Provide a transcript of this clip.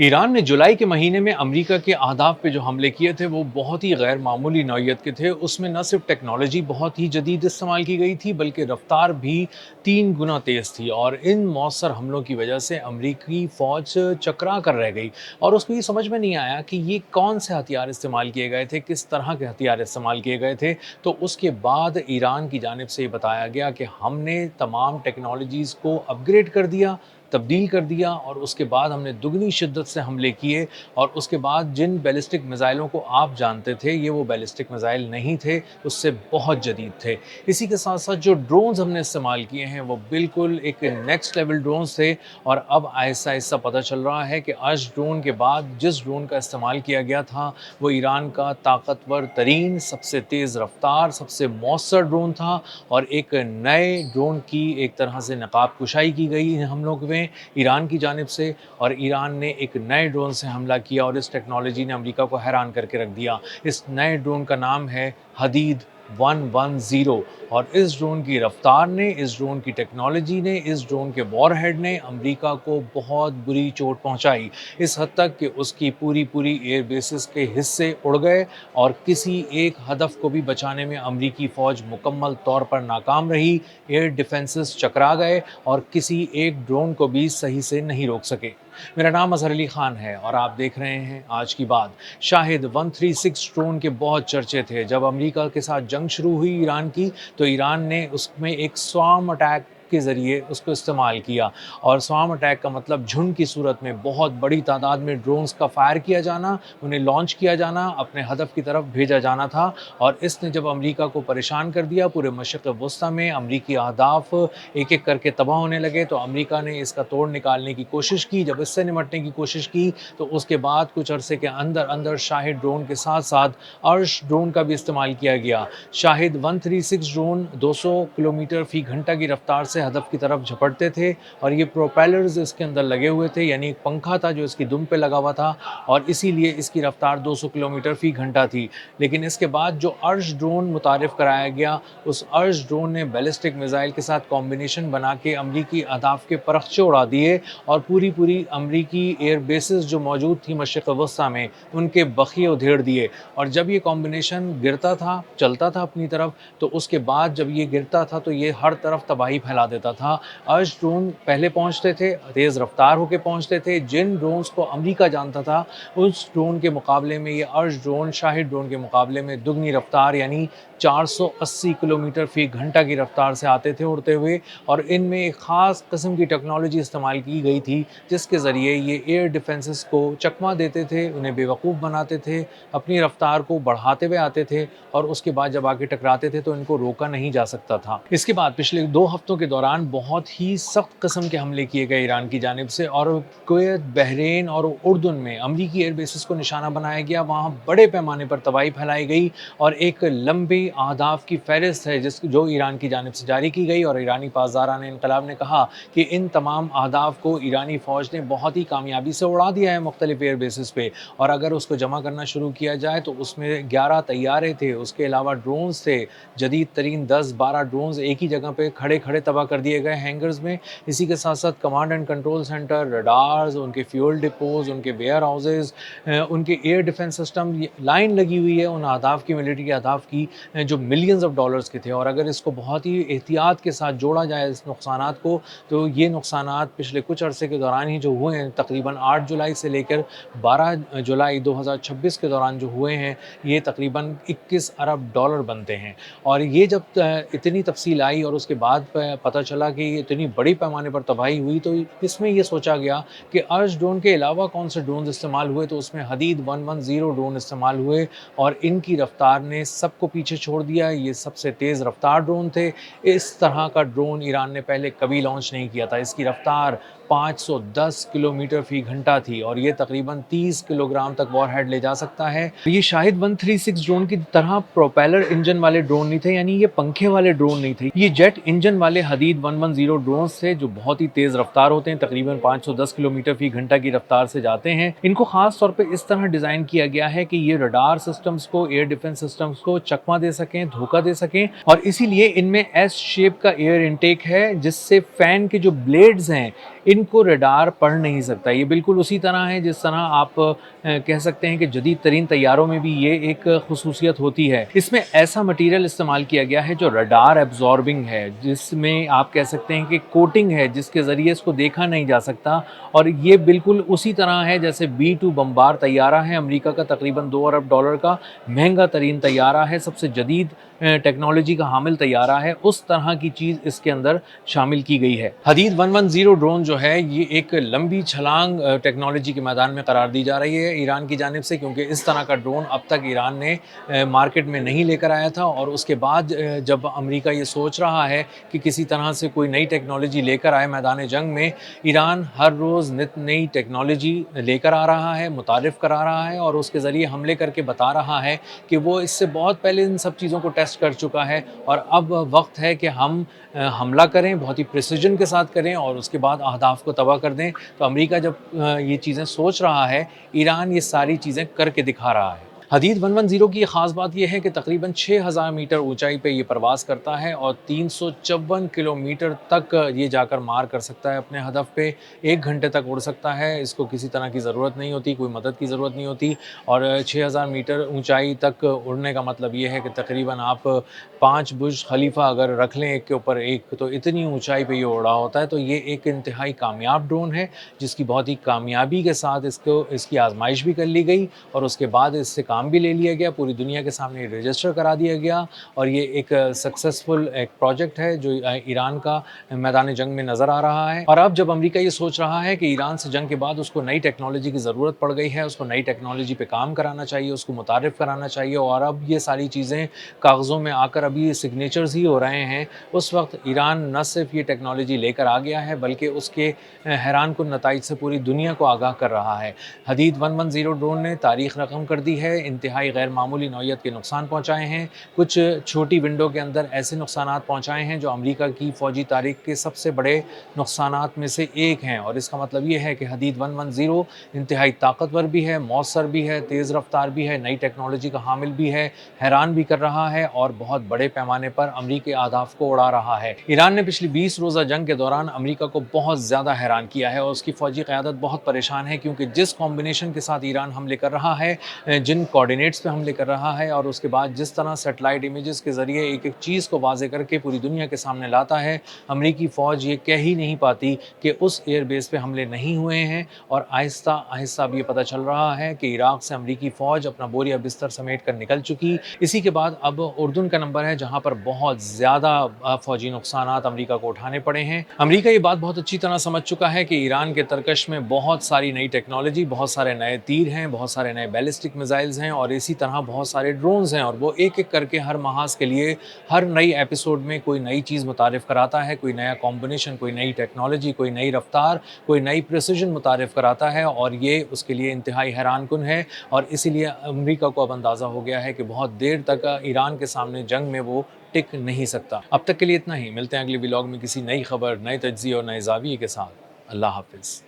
Iran ने जुलाई के महीने में अमेरिका के अहदाफ पे जो हमले किए थे वो बहुत ही गैर मामूली नौइयत के थे। उसमें न सिर्फ टेक्नोलॉजी बहुत ही जदीद इस्तेमाल की गई थी बल्कि रफ्तार भी 3 गुना तेज़ थी, और इन मौसर हमलों की वजह से अमेरिकी फ़ौज चकरा कर रह गई और उसको ये समझ में नहीं आया कि ये कौन से हथियार इस्तेमाल किए गए थे, किस तरह के हथियार इस्तेमाल किए गए थे। तो उसके बाद ईरान की जानिब से ये बताया गया कि हमने तमाम टेक्नोलॉजीज़ को अपग्रेड कर दिया, तब्दील कर दिया, और उसके बाद हमने दुगनी शिद्दत से हमले किए। और उसके बाद जिन बैलिस्टिक मिसाइलों को आप जानते थे, ये वो बैलिस्टिक मिसाइल नहीं थे, उससे बहुत जदीद थे। इसी के साथ साथ जो ड्रोन्स हमने इस्तेमाल किए हैं वो बिल्कुल एक नेक्स्ट लेवल ड्रोन्स थे। और अब आहिस्ता आहिस्ता पता चल रहा है कि आज ड्रोन के बाद जिस ड्रोन का इस्तेमाल किया गया था वो ईरान का ताकतवर तरीन, सबसे तेज़ रफ्तार, सबसे मौसर ड्रोन था। और एक नए ड्रोन की एक तरह से नकाब कुशाई की गई इन हमलों में ईरान की जानिब से, और ईरान ने एक नए ड्रोन से हमला किया और इस टेक्नोलॉजी ने अमेरिका को हैरान करके रख दिया। इस नए ड्रोन का नाम है हदीद 110। और इस ड्रोन की रफ्तार ने, इस ड्रोन की टेक्नोलॉजी ने, इस ड्रोन के वॉरहेड ने अमेरिका को बहुत बुरी चोट पहुंचाई, इस हद तक कि उसकी पूरी पूरी एयर बेसिस के हिस्से उड़ गए और किसी एक हदफ को भी बचाने में अमेरिकी फ़ौज मुकम्मल तौर पर नाकाम रही। एयर डिफेंसेस चकरा गए और किसी एक ड्रोन को भी सही से नहीं रोक सके। मेरा नाम अज़हर अली ख़ान है और आप देख रहे हैं आज की बात। शाहिद 136 ड्रोन के बहुत चर्चे थे। जब अमेरिका के साथ जंग शुरू हुई ईरान की, तो ईरान ने उसमें एक स्वार्म अटैक के ज़रिए उसको इस्तेमाल किया। और स्वार्म अटैक का मतलब झुंड की सूरत में बहुत बड़ी तादाद में ड्रोन्स का फायर किया जाना, उन्हें लॉन्च किया जाना, अपने हदफ की तरफ भेजा जाना था। और इसने जब अमेरिका को परेशान कर दिया, पूरे मशरिक़ वस्ती में अमेरिकी अहदाफ एक एक करके तबाह होने लगे, तो अमेरिका ने इसका तोड़ निकालने की कोशिश की। जब इससे निपटने की कोशिश की तो उसके बाद कुछ अरसे के अंदर अंदर शाहिद ड्रोन के साथ साथ अर्श ड्रोन का भी इस्तेमाल किया गया। शाहिद 136 ड्रोन 200 किलोमीटर फ़ी घंटा की रफ्तार से हदफ की तरफ झपटते थे, और ये प्रोपेलर्स इसके अंदर लगे हुए थे, यानी एक पंखा था जो इसकी दुम पे लगा हुआ था, और इसीलिए इसकी रफ्तार 200 किलोमीटर फ़ी घंटा थी। लेकिन इसके बाद जो अर्श ड्रोन मुतारिफ़ कराया गया, उस अर्श ड्रोन ने बैलिस्टिक मिसाइल के साथ कॉम्बिनेशन बना के अमरीकी अहदाफ के परखचे उड़ा दिए, और पूरी पूरी अमरीकी एयर बेसिस जो मौजूद थी मशरिक़ वस्ती में, उनके बखिए उधेड़ दिए। और जब ये कॉम्बिनेशन गिरता था, चलता था अपनी तरफ, तो उसके बाद जब ये गिरता था तो ये हर तरफ तबाही फैला देता था। अर्श ड्रोन पहले पहुंचते थे, तेज़ रफ्तार होकर पहुंचते थे। जिन ड्रोन्स को अमेरिका जानता था, उस ड्रोन के मुकाबले में ये अर्श ड्रोन शाहिद ड्रोन के मुकाबले में दुगनी रफ्तार यानी 480 किलोमीटर फ़ी घंटा की रफ्तार से आते थे उड़ते हुए। और इनमें एक ख़ास किस्म की टेक्नोलॉजी इस्तेमाल की गई थी जिसके ज़रिए ये एयर डिफेंसेस को चकमा देते थे, उन्हें बेवकूफ़ बनाते थे, अपनी रफ्तार को बढ़ाते हुए आते थे, और उसके बाद जब आके टकराते थे तो इनको रोका नहीं जा सकता था। इसके बाद पिछले 2 हफ्तों के दौरान बहुत ही सख्त किस्म के हमले किए गए ईरान की जानिब से, और कुवैत, बहरीन और उर्दुन में अमरीकी एयर बेसिस को निशाना बनाया गया। वहाँ बड़े पैमाने पर तबाही फैलाई गई, और एक लंबी अहदाफ की फ़हरिस्त है जो ईरान की जानिब से जारी की गई। और ईरानी पासदारान इनकलाब ने कहा कि इन तमाम अहदाफ को ईरानी फ़ौज ने बहुत ही कामयाबी से उड़ा दिया है मुख्तलिफ एयर बेसिस पे, और अगर उसको जमा करना शुरू किया जाए तो उसमें 11 तैयारे थे, उसके अलावा ड्रोन्स थे, जदीद तरीन 10-12 ड्रोन्स एक ही जगह पे खड़े खड़े तबाह कर दिए गए हैंगर्स में। इसी के साथ साथ command and control centre, radars, उनके फ्यूल डिपोज, उनके वेयर हाउसेज, उनके एयर डिफेंस सिस्टम, लाइन लगी हुई है उन अहदाफ की, मिलिट्री अहदाफ की, जो मिलियंस ऑफ डॉलर्स के थे। और अगर इसको बहुत ही एहतियात के साथ जोड़ा जाए इस नुकसानात को, तो ये नुकसानात पिछले कुछ अरसे के दौरान ही जो हुए हैं, तकरीबन 8 जुलाई से लेकर 12 जुलाई 2026 के दौरान जो हुए हैं, ये तकरीबन 21 अरब डॉलर बनते हैं। और ये जब इतनी तफसील आई और उसके बाद पता चला कि ये इतनी बड़ी पैमाने पर तबाही हुई, तो इसमें ये सोचा गया कि अर्श ड्रोन के अलावा कौन से ड्रोन इस्तेमाल हुए, तो उसमें हदीद 110 ड्रोन इस्तेमाल हुए, और इनकी रफ्तार ने सबको पीछे छोड़ दिया। ये सबसे तेज़ रफ्तार ड्रोन थे। इस तरह का ड्रोन ईरान ने पहले कभी लॉन्च नहीं किया था। इसकी रफ्तार 510 किलोमीटर फ़ी घंटा थी, और ये तकरीबन 30 किलोग्राम तक वॉरहेड ले जा सकता है। ये शाहिद 136 ड्रोन की तरह प्रोपेलर इंजन वाले ड्रोन नहीं थे, यानी ये पंखे वाले ड्रोन नहीं थे। ये जेट इंजन वाले हदीद 110 ड्रोन थे जो बहुत ही तेज़ रफ्तार होते हैं, तकरीबन 510 किलोमीटर फ़ी घंटा की रफ्तार से जाते हैं। इनको ख़ास तौर पर इस तरह डिज़ाइन किया गया है कि ये रडार सिस्टम्स को, एयर डिफेंस सिस्टम्स को चकमा दे सकें, धोखा दे सकें, और इसीलिए इनमें एस शेप का एयर इनटेक है, जिससे फ़ैन के जो ब्लेड्स हैं ان کو رڈار پڑھ نہیں سکتا۔ یہ بالکل اسی طرح ہے جس طرح آپ کہہ سکتے ہیں کہ جدید ترین طیاروں میں بھی یہ ایک خصوصیت ہوتی ہے، اس میں ایسا مٹیریل استعمال کیا گیا ہے جو رڈار ایبزاربنگ ہے، جس میں آپ کہہ سکتے ہیں کہ کوٹنگ ہے جس کے ذریعے اس کو دیکھا نہیں جا سکتا، اور یہ بالکل اسی طرح ہے جیسے B-2 بمبار طیارہ ہے امریکہ کا، تقریباً $2 ارب کا مہنگا ترین طیارہ ہے، سب سے جدید ٹیکنالوجی کا حامل طیارہ ہے، اس طرح کی چیز اس کے اندر شامل کی گئی ہے۔ حدید 110 ڈرون جو ہے یہ ایک لمبی چھلانگ ٹیکنالوجی کے میدان میں قرار دی جا رہی ہے ایران کی جانب سے، کیونکہ اس طرح کا ڈرون اب تک ایران نے مارکیٹ میں نہیں لے کر آیا تھا، اور اس کے بعد جب امریکہ یہ سوچ رہا ہے کہ کسی طرح سے کوئی نئی ٹیکنالوجی لے کر آئے میدان جنگ میں، ایران ہر روز نئی ٹیکنالوجی لے کر آ رہا ہے، متعارف کرا رہا ہے، اور اس کے ذریعے حملے کر کے بتا رہا ہے کہ وہ اس سے بہت پہلے ان سب چیزوں کو ٹیسٹ کر چکا ہے، اور اب وقت ہے کہ ہم حملہ کریں، بہت ہی پریسیجن کے ساتھ کریں، اور اس کے بعد اہداف کو تباہ کر دیں۔ تو امریکہ جب یہ چیزیں سوچ رہا ہے، ایران یہ ساری چیزیں کر کے دکھا رہا ہے۔ حدید 110 کی خاص بات یہ ہے کہ تقریباً 6000 میٹر اونچائی پہ یہ پرواز کرتا ہے، اور 354 کلومیٹر تک یہ جا کر مار کر سکتا ہے اپنے ہدف پہ، 1 گھنٹے تک اڑ سکتا ہے، اس کو کسی طرح کی ضرورت نہیں ہوتی، کوئی مدد کی ضرورت نہیں ہوتی، اور 6000 میٹر اونچائی تک اڑنے کا مطلب یہ ہے کہ تقریباً آپ 5 برج خلیفہ اگر رکھ لیں ایک کے اوپر ایک، تو اتنی اونچائی پہ یہ اڑا ہوتا ہے۔ تو یہ ایک انتہائی کامیاب ڈرون ہے جس کی بہت ہی کامیابی کے ساتھ اس کی آزمائش بھی کر لی گئی، اور اس کے بعد اس سے کام بھی لے لیا گیا، پوری دنیا کے سامنے رجسٹر کرا دیا گیا، اور یہ ایک سکسیسفل ایک پروجیکٹ ہے جو ایران کا میدان جنگ میں نظر آ رہا ہے۔ اور اب جب امریکہ یہ سوچ رہا ہے کہ ایران سے جنگ کے بعد اس کو نئی ٹیکنالوجی کی ضرورت پڑ گئی ہے، اس کو نئی ٹیکنالوجی پہ کام کرانا چاہیے، اس کو متعارف کرانا چاہیے، اور اب یہ ساری چیزیں کاغذوں میں آ کر ابھی سگنیچرز ہی ہو رہے ہیں، اس وقت ایران نہ صرف یہ ٹیکنالوجی لے کر آ گیا ہے بلکہ اس کے حیران کن نتائج سے پوری دنیا کو آگاہ کر رہا ہے۔ حدید 110 ڈرون نے تاریخ رقم کر دی ہے، انتہائی غیر معمولی نوعیت کے نقصان پہنچائے ہیں، کچھ چھوٹی ونڈو کے اندر ایسے نقصانات پہنچائے ہیں جو امریکہ کی فوجی تاریخ کے سب سے بڑے نقصانات میں سے ایک ہیں، اور اس کا مطلب یہ ہے کہ حدید 110 انتہائی طاقتور بھی ہے، مؤثر بھی ہے، تیز رفتار بھی ہے، نئی ٹیکنالوجی کا حامل بھی ہے، حیران بھی کر رہا ہے، اور بہت بڑے پیمانے پر امریکی اہداف کو اڑا رہا ہے۔ ایران نے پچھلی 20 روزہ جنگ کے دوران امریکہ کو بہت زیادہ حیران کیا ہے، اور اس کی فوجی قیادت بہت پریشان ہے، کیونکہ جس کمبینیشن کے ساتھ ایران حملے کر رہا ہے، جن کوارڈینیٹس پہ حملے کر رہا ہے، اور اس کے بعد جس طرح سیٹلائٹ امیجز کے ذریعے ایک ایک چیز کو واضح کر کے پوری دنیا کے سامنے لاتا ہے، امریکی فوج یہ کہہ ہی نہیں پاتی کہ اس ایئر بیس پہ حملے نہیں ہوئے ہیں، اور آہستہ آہستہ اب یہ پتہ چل رہا ہے کہ عراق سے امریکی فوج اپنا بوریا بستر سمیٹ کر نکل چکی۔ اسی کے بعد اب اردن کا نمبر ہے جہاں پر بہت زیادہ فوجی نقصانات امریکہ کو اٹھانے پڑے ہیں۔ امریکہ یہ بات بہت اچھی طرح سمجھ چکا ہے کہ ایران کے ترکش میں بہت ساری نئی ٹیکنالوجی، بہت سارے نئے تیر ہیں، بہت سارے نئے بیلسٹک میزائلز ہیں، اور اسی طرح بہت سارے ڈرونز ہیں، اور وہ ایک ایک کر کے ہر محاذ کے لیے ہر نئی ایپیسوڈ میں کوئی نئی چیز متعارف کراتا ہے، کوئی نیا کمبینیشن، کوئی نئی ٹیکنالوجی، کوئی نئی رفتار، کوئی نئی پریسیجن متعارف کراتا ہے، اور یہ اس کے لیے انتہائی حیران کن ہے، اور اسی لیے امریکہ کو اب اندازہ ہو گیا ہے کہ بہت دیر تک ایران کے سامنے جنگ میں وہ ٹک نہیں سکتا۔ اب تک کے لیے اتنا ہی، ملتے ہیں اگلی ولاگ میں کسی نئی خبر، نئے تجزیے اور نئے زاویے کے ساتھ۔ اللہ حافظ۔